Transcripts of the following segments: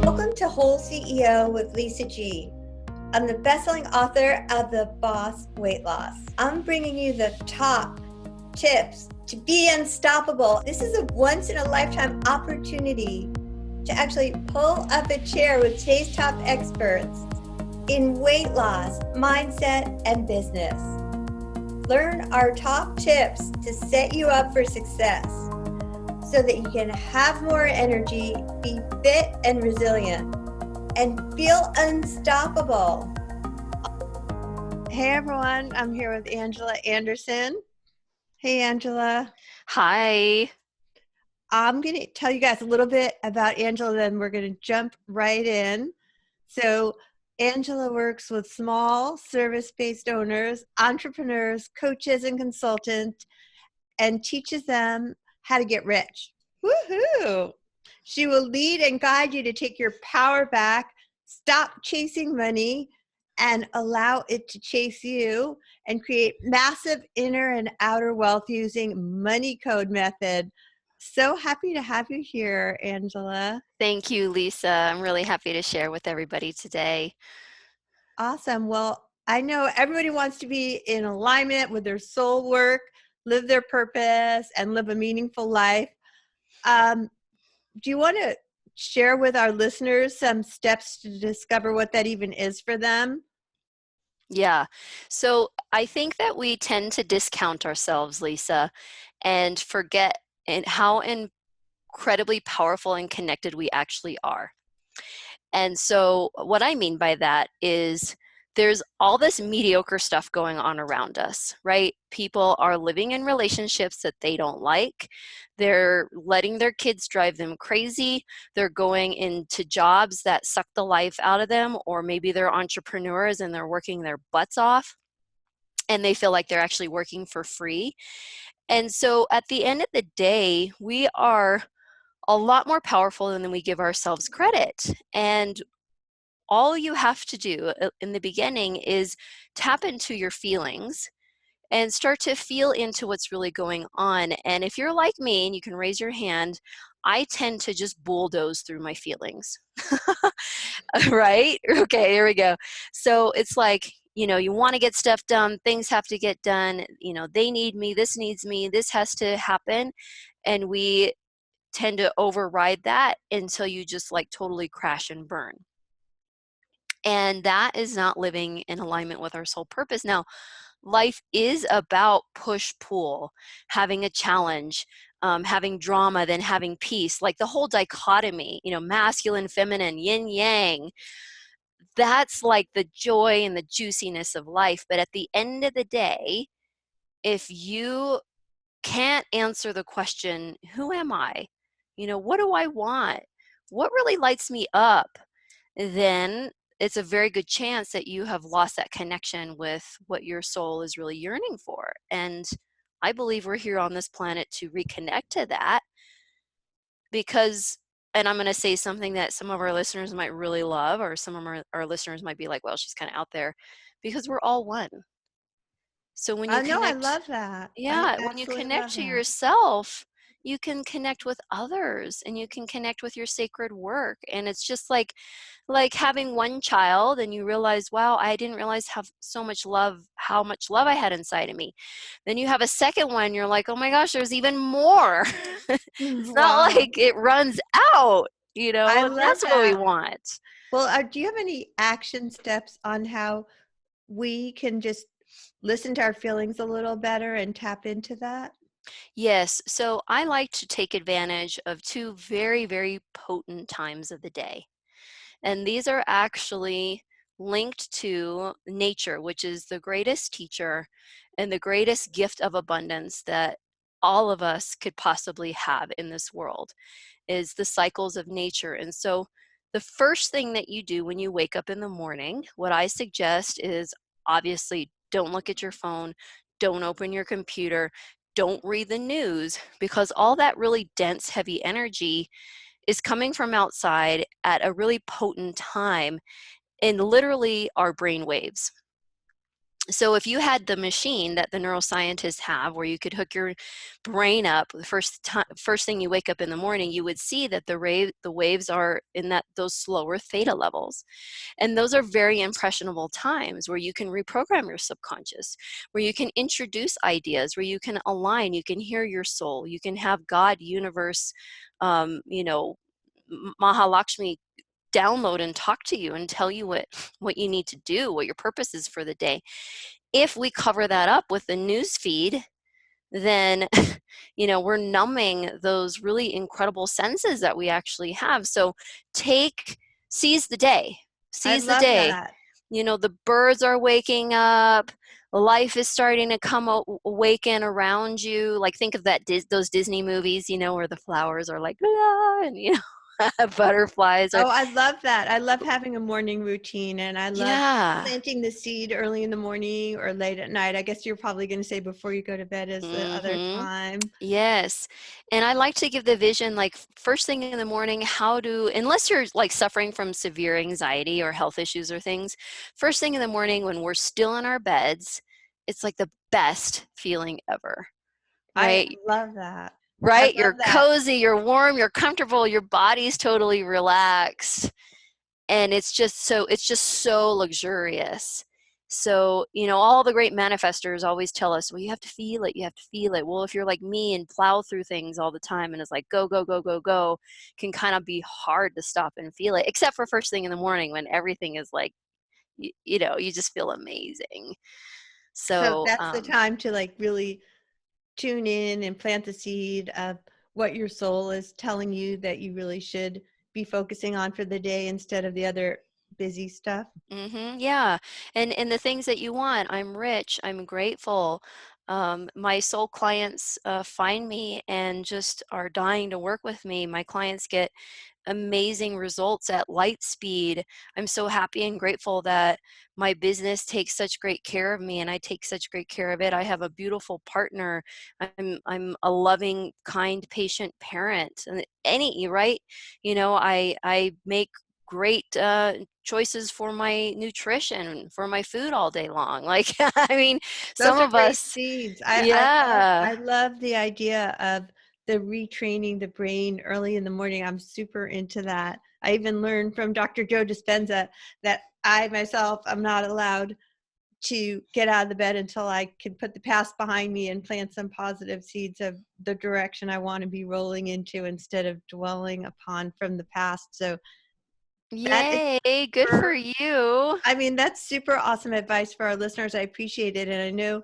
Welcome to Whole CEO with Lisa G. I'm the best-selling author of The Boss Weight Loss. I'm bringing you the top tips to be unstoppable. This is a once-in-a-lifetime opportunity to actually pull up a chair with today's top experts in weight loss, mindset, and business. Learn our top tips to set you up for success so that you can have more energy, be fit and resilient, and feel unstoppable. Hey everyone, I'm here with Angela Anderson. Hey Angela. Hi. I'm going to tell you guys a little bit about Angela, then we're going to jump right in. So Angela works with small service-based owners, entrepreneurs, coaches, and consultants, and teaches them how to get rich. Woohoo! She will lead and guide you to take your power back, stop chasing money, and allow it to chase you, and create massive inner and outer wealth using money code method. So happy to have you here, Angela. Thank you, Lisa. I'm really happy to share with everybody today. Awesome. Well, I know everybody wants to be in alignment with their soul work, live their purpose, and live a meaningful life. Do you want to share with our listeners some steps to discover what that even is for them? Yeah. So I think that we tend to discount ourselves, Lisa, and forget how incredibly powerful and connected we actually are. And so what I mean by that is there's all this mediocre stuff going on around us, right? People are living in relationships that they don't like. They're letting their kids drive them crazy. They're going into jobs that suck the life out of them, or maybe they're entrepreneurs and they're working their butts off and they feel like they're actually working for free. And so at the end of the day, we are a lot more powerful than we give ourselves credit. And all you have to do in the beginning is tap into your feelings and start to feel into what's really going on. And if you're like me, and you can raise your hand, I tend to just bulldoze through my feelings. Right? Okay, here we go. So it's like, you want to get stuff done, things have to get done, they need me, this needs me, this has to happen. And we tend to override that until you just like totally crash and burn. And that is not living in alignment with our soul purpose. Now, life is about push-pull, having a challenge, having drama, then having peace, like the whole dichotomy, masculine, feminine, yin, yang. That's like the joy and the juiciness of life. But at the end of the day, if you can't answer the question, who am I? What do I want? What really lights me up? Then it's a very good chance that you have lost that connection with what your soul is really yearning for. And I believe we're here on this planet to reconnect to that because, and I'm going to say something that some of our listeners might really love, or some of our listeners might be like, well, she's kind of out there, because we're all one. So when you I connect, love that. I when you absolutely connect love to that. yourself, you can connect with others and you can connect with your sacred work. And it's just like having one child and you realize, wow, I didn't realize how much love I had inside of me. Then you have a second one, you're like, oh my gosh, there's even more. It's not Wow. like it runs out, I and love that's what we that. want. Well, do you have any action steps on how we can just listen to our feelings a little better and tap into that? Yes, so I like to take advantage of two very, very potent times of the day. And these are actually linked to nature, which is the greatest teacher and the greatest gift of abundance that all of us could possibly have in this world, is the cycles of nature. And so the first thing that you do when you wake up in the morning, what I suggest is obviously don't look at your phone, don't open your computer, don't read the news, because all that really dense, heavy energy is coming from outside at a really potent time in literally our brain waves. So if you had the machine that the neuroscientists have where you could hook your brain up the first thing you wake up in the morning, you would see that the waves are in those slower theta levels. And those are very impressionable times where you can reprogram your subconscious, where you can introduce ideas, where you can align, you can hear your soul, you can have God, universe, you know, Mahalakshmi download and talk to you and tell you what you need to do, what your purpose is for the day. If we cover that up with the news feed, then we're numbing those really incredible senses that we actually have. So seize the day. I Seize the love day. that. The birds are waking up, life is starting to come awaken around you. Like, think of those Disney movies, where the flowers are like, ah, and butterflies are. Oh, I love that. I love having a morning routine, and I love Yeah. planting the seed early in the morning or late at night. I guess you're probably going to say before you go to bed is the other Mm-hmm. time. Yes. And I like to give the vision, like, first thing in the morning, unless you're like suffering from severe anxiety or health issues or things, first thing in the morning when we're still in our beds, it's like the best feeling ever, I right? love that. I Right? love You're that. cozy, you're warm, you're comfortable, your body's totally relaxed. And it's just so luxurious. So all the great manifestors always tell us, well, you have to feel it, you have to feel it. Well, if you're like me and plow through things all the time and it's like go go go go go, can kind of be hard to stop and feel it, except for first thing in the morning when everything is like, you just feel amazing. So So that's the time to like really tune in and plant the seed of what your soul is telling you that you really should be focusing on for the day instead of the other busy stuff. yeah. And the things that you want. I'm rich, I'm grateful. My soul clients find me and just are dying to work with me. My clients get amazing results at light speed. I'm so happy and grateful that my business takes such great care of me and I take such great care of it. I have a beautiful partner. I'm a loving, kind, patient parent. And right? I make great choices for my nutrition, for my food all day long. Like, I mean, some Those are of great us, seeds. I yeah. love the idea of the retraining the brain early in the morning. I'm super into that. I even learned from Dr. Joe Dispenza that I myself am not allowed to get out of the bed until I can put the past behind me and plant some positive seeds of the direction I want to be rolling into instead of dwelling upon from the past. So that is Yay, good super, for you. I mean, that's super awesome advice for our listeners. I appreciate it. And I know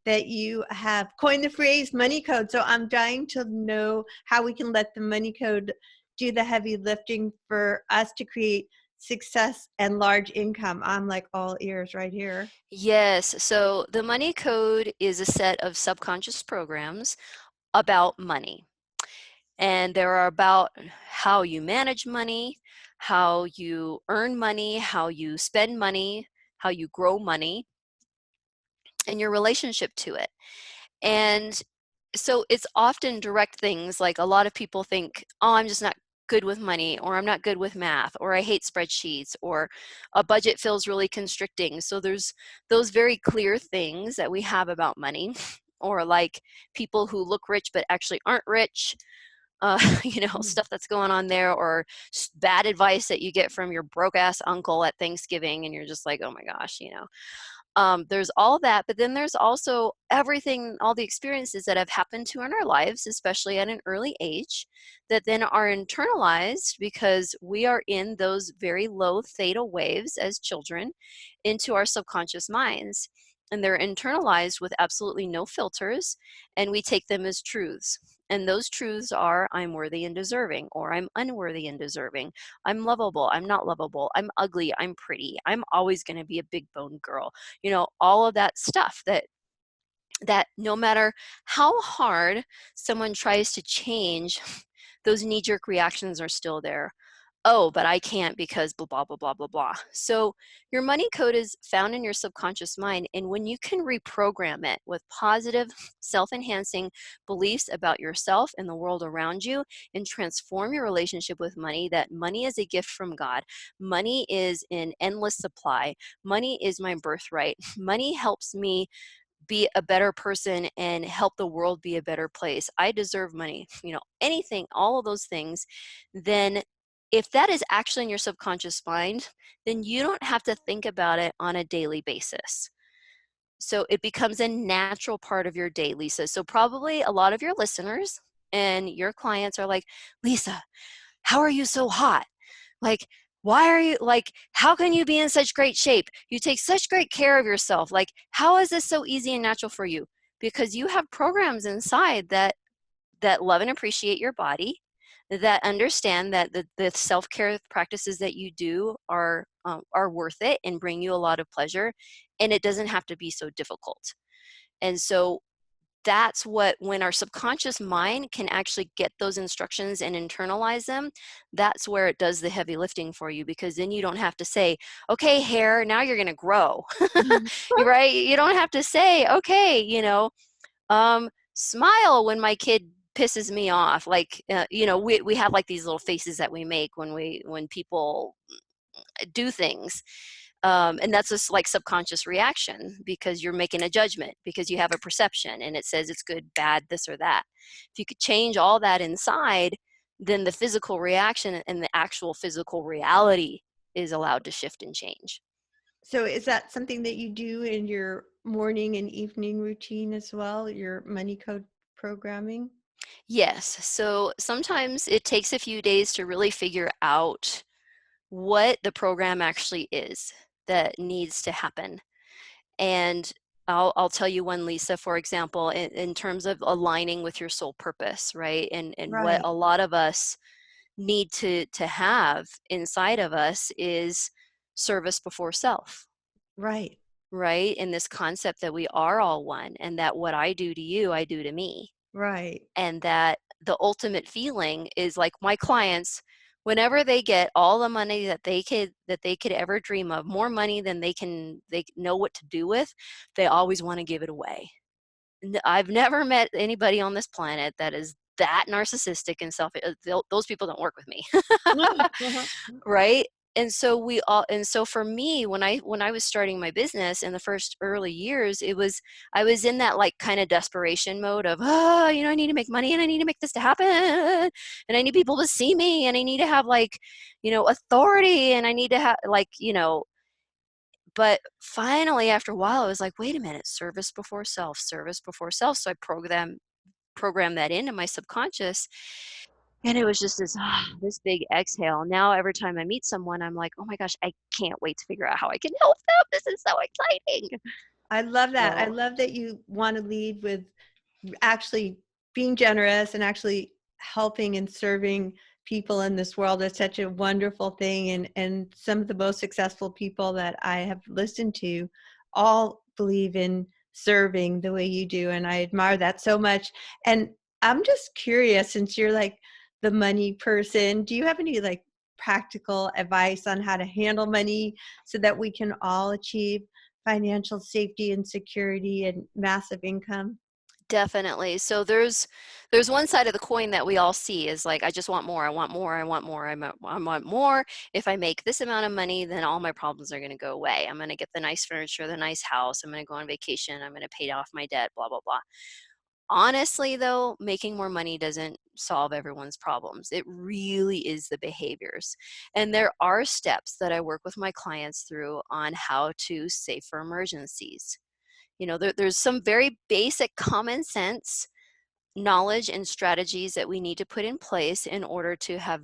that you have coined the phrase money code. So I'm dying to know how we can let the money code do the heavy lifting for us to create success and large income. I'm like all ears right here. Yes, so the money code is a set of subconscious programs about money. And they're about how you manage money, how you earn money, how you spend money, how you grow money, and your relationship to it. And so it's often direct things, like a lot of people think, oh, I'm just not good with money, or I'm not good with math, or I hate spreadsheets, or a budget feels really constricting. So there's those very clear things that we have about money, or like people who look rich but actually aren't rich, Mm. stuff that's going on there, or bad advice that you get from your broke ass uncle at Thanksgiving, and you're just like, oh my gosh. There's all that, but then there's also everything, all the experiences that have happened to in our lives, especially at an early age, that then are internalized because we are in those very low theta waves as children into our subconscious minds. And they're internalized with absolutely no filters, and we take them as truths. And those truths are, I'm worthy and deserving, or I'm unworthy and deserving. I'm lovable, I'm not lovable, I'm ugly, I'm pretty, I'm always going to be a big boned girl. All of that stuff that no matter how hard someone tries to change, those knee-jerk reactions are still there. oh, but I can't because blah, blah, blah, blah, blah, blah. So your money code is found in your subconscious mind. And when you can reprogram it with positive, self-enhancing beliefs about yourself and the world around you and transform your relationship with money, that money is a gift from God. Money is an endless supply. Money is my birthright. Money helps me be a better person and help the world be a better place. I deserve money, anything, all of those things. Then if that is actually in your subconscious mind, then you don't have to think about it on a daily basis. So it becomes a natural part of your day, Lisa. So probably a lot of your listeners and your clients are like, Lisa, how are you so hot? Like, why are you like, how can you be in such great shape? You take such great care of yourself. Like, how is this so easy and natural for you? Because you have programs inside that love and appreciate your body, that understand that the self-care practices that you do are worth it and bring you a lot of pleasure, and it doesn't have to be so difficult. And so that's what, when our subconscious mind can actually get those instructions and internalize them, that's where it does the heavy lifting for you, because then you don't have to say, okay, hair, now you're going to grow. Right? You don't have to say, okay, smile when my kid pisses me off. Like, we have like these little faces that we make when people do things, and that's just like subconscious reaction, because you're making a judgment, because you have a perception and it says it's good, bad, this or that. If you could change all that inside, then the physical reaction and the actual physical reality is allowed to shift and change. So is that something that you do in your morning and evening routine as well, your money code programming? Yes, so sometimes it takes a few days to really figure out what the program actually is that needs to happen. And I'll tell you one, Lisa, for example, in terms of aligning with your soul purpose, right? And what Right, a lot of us need to have inside of us is service before self, right, right? In this concept that we are all one, and that what I do to you, I do to me. right, And that the ultimate feeling is like my clients, whenever they get all the money that they could ever dream of, more money than they know what to do with, they always want to give it away. I've never met anybody on this planet that is that narcissistic and those people don't work with me. Right? And so for me, when I was starting my business in the first early years, I was in that like kind of desperation mode of, I need to make money and I need to make this to happen, and I need people to see me, and I need to have like, authority, and I need to have like, but finally after a while I was like, wait a minute, service before self, service before self. So I program that into my subconscious, and it was just this big exhale. Now every time I meet someone, I'm like, oh my gosh, I can't wait to figure out how I can help them. This is so exciting. I love that. I So love that you want to lead with actually being generous and actually helping and serving people in this world is such a wonderful thing. And some of the most successful people that I have listened to all believe in serving the way you do. And I admire that so much. And I'm just curious, since you're like the money person, do you have any like practical advice on how to handle money so that we can all achieve financial safety and security and massive income? definitely. So there's one side of the coin that we all see is like, I just want more, I want more, I want more, I want more. If I make this amount of money, then all my problems are going to go away. I'm going to get the nice furniture, the nice house, I'm going to go on vacation, I'm going to pay off my debt, blah blah blah. Honestly, though, making more money doesn't solve everyone's problems. It really is the behaviors. And there are steps that I work with my clients through on how to save for emergencies. There's some very basic common sense knowledge and strategies that we need to put in place in order to have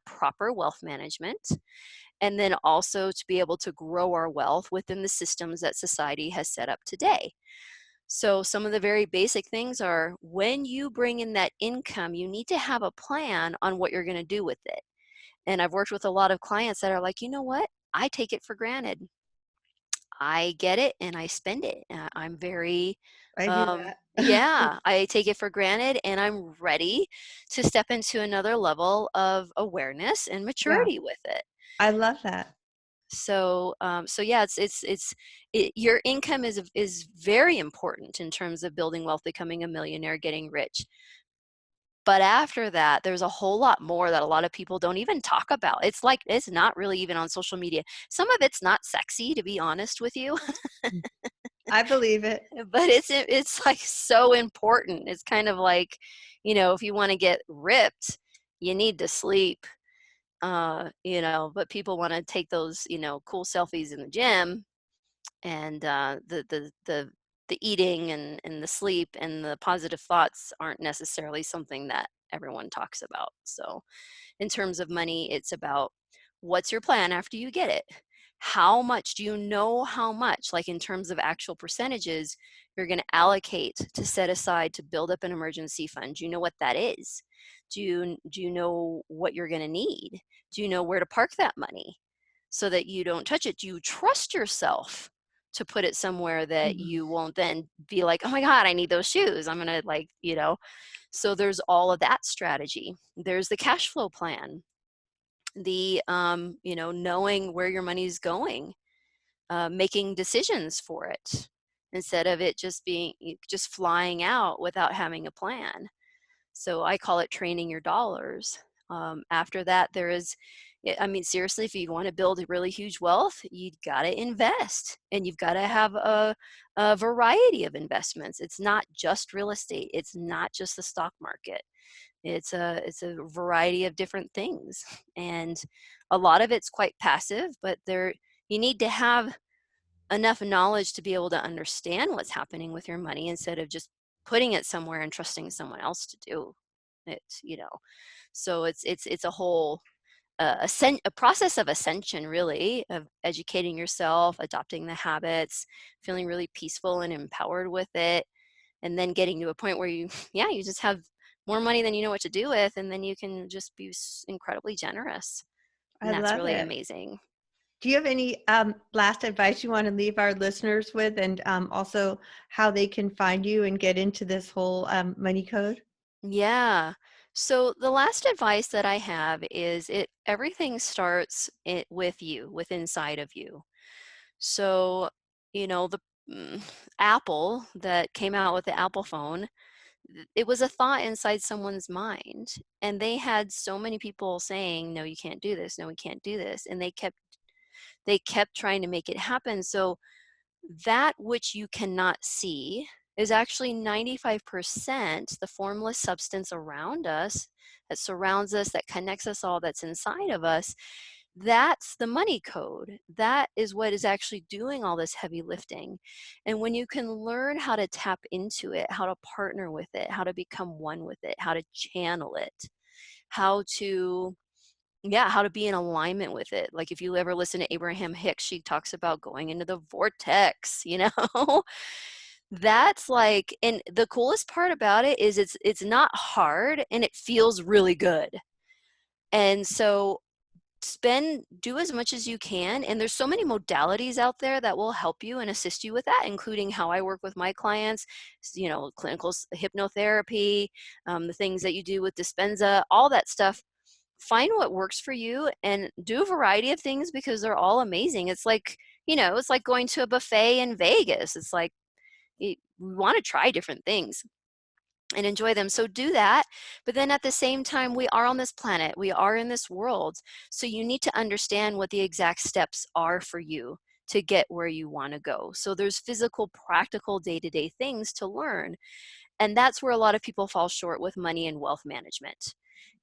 proper wealth management, and then also to be able to grow our wealth within the systems that society has set up today. So some of the very basic things are, when you bring in that income, you need to have a plan on what you're going to do with it. And I've worked with a lot of clients that are like, you know what? I take it for granted. I get it and I spend it. I'm very, I do that. yeah, I take it for granted and I'm ready to step into another level of awareness and Yeah, maturity with it. I love that. So yeah, your income is very important in terms of building wealth, becoming a millionaire, getting rich. But after that, there's a whole lot more that a lot of people don't even talk about. It's like it's not really even on social media. Some of it's not sexy, to be honest with you, I believe it. but it's like so important. It's kind of like, if you want to get ripped, you need to sleep. But people want to take those, cool selfies in the gym, and the eating and the sleep and the positive thoughts aren't necessarily something that everyone talks about. So in terms of money, it's about, what's your plan after you get it? How much do you know, how much, like in terms of actual percentages, you're going to allocate to set aside to build up an emergency fund? Do you know what that is? Do you know what you're going to need? Do you know where to park that money so that you don't touch it? Do you trust yourself to put it somewhere that Mhm. you won't then be like, oh my God, I need those shoes. I'm going to, so there's all of that strategy. There's the cash flow plan, the knowing where your money's going, making decisions for it instead of it just flying out without having a plan. So I call it training your dollars. After that, there is, I mean, seriously, if you want to build a really huge wealth, you've got to invest, and you've got to have a variety of investments. It's not just real estate. It's not just the stock market. It's a variety of different things, and a lot of it's quite passive. But you need to have enough knowledge to be able to understand what's happening with your money instead of just putting it somewhere and trusting someone else to do it. So it's a whole a process of ascension, really, of educating yourself, adopting the habits, feeling really peaceful and empowered with it, and then getting to a point where you just have more money than you know what to do with, and then you can just be incredibly generous, I and that's love really it. amazing. Do you have any last advice you want to leave our listeners with, and also how they can find you and get into this whole money code? Yeah. So the last advice that I have is, everything starts with you, with inside of you. So, the mm, Apple that came out with the Apple phone, it was a thought inside someone's mind. And they had so many people saying, no, you can't do this. No, we can't do this. And they kept trying to make it happen. So that which you cannot see is actually 95% the formless substance around us, that surrounds us, that connects us all, that's inside of us. That's the money code. That is what is actually doing all this heavy lifting. And when you can learn how to tap into it, how to partner with it, how to become one with it, how to channel it, how to how to be in alignment with it. Like if you ever listen to Abraham Hicks, she talks about going into the vortex, That's like, and the coolest part about it is it's not hard and it feels really good. And so do as much as you can, and there's so many modalities out there that will help you and assist you with that, including how I work with my clients, clinical hypnotherapy, the things that you do with Dispenza, all that stuff. Find what works for you and do a variety of things, because they're all amazing. It's like going to a buffet in Vegas. It's like, we want to try different things and enjoy them. So do that. But then at the same time, we are on this planet, we are in this world. So you need to understand what the exact steps are for you to get where you want to go. So there's physical, practical, day-to-day things to learn. And that's where a lot of people fall short with money and wealth management.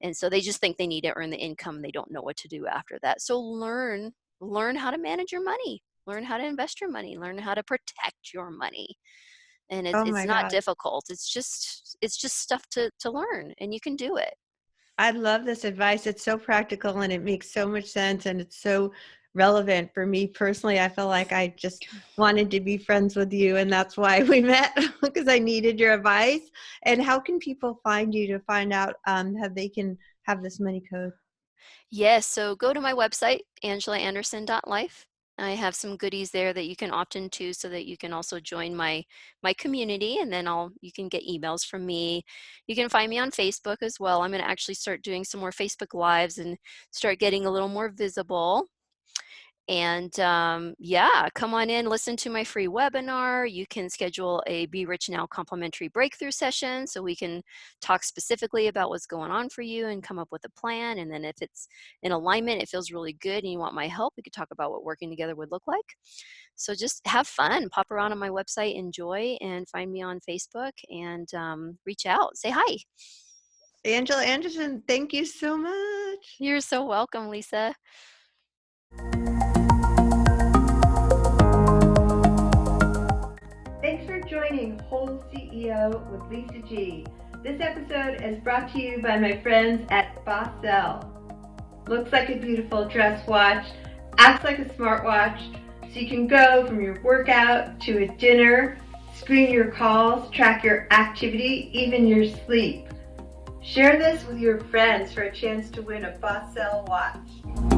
And so they just think they need to earn the income. They don't know what to do after that. So learn how to manage your money. Learn how to invest your money. Learn how to protect your money. And it's Oh it's my not God. difficult. It's just stuff to learn, and you can do it. I love this advice. It's so practical and it makes so much sense and it's so relevant for me personally. I feel like I just wanted to be friends with you and that's why we met because I needed your advice. And how can people find you to find out how they can have this money code? Yes, so go to my website, angelaanderson.life. I have some goodies there that you can opt into so that you can also join my community, and then you can get emails from me. You can find me on Facebook as well. I'm going to actually start doing some more Facebook Lives and start getting a little more visible. And yeah, come on in, listen to my free webinar. You can schedule a Be Rich Now complimentary breakthrough session so we can talk specifically about what's going on for you and come up with a plan. And then if it's in alignment, it feels really good and you want my help, we could talk about what working together would look like. So just have fun, pop around on my website, enjoy, and find me on Facebook and reach out, say hi. Angela Anderson, thank you so much. You're so welcome, Lisa. Thanks for joining Whole CEO with Lisa G. This episode is brought to you by my friends at Bossell. Looks like a beautiful dress watch, acts like a smartwatch, so you can go from your workout to a dinner, screen your calls, track your activity, even your sleep. Share this with your friends for a chance to win a Bossell watch.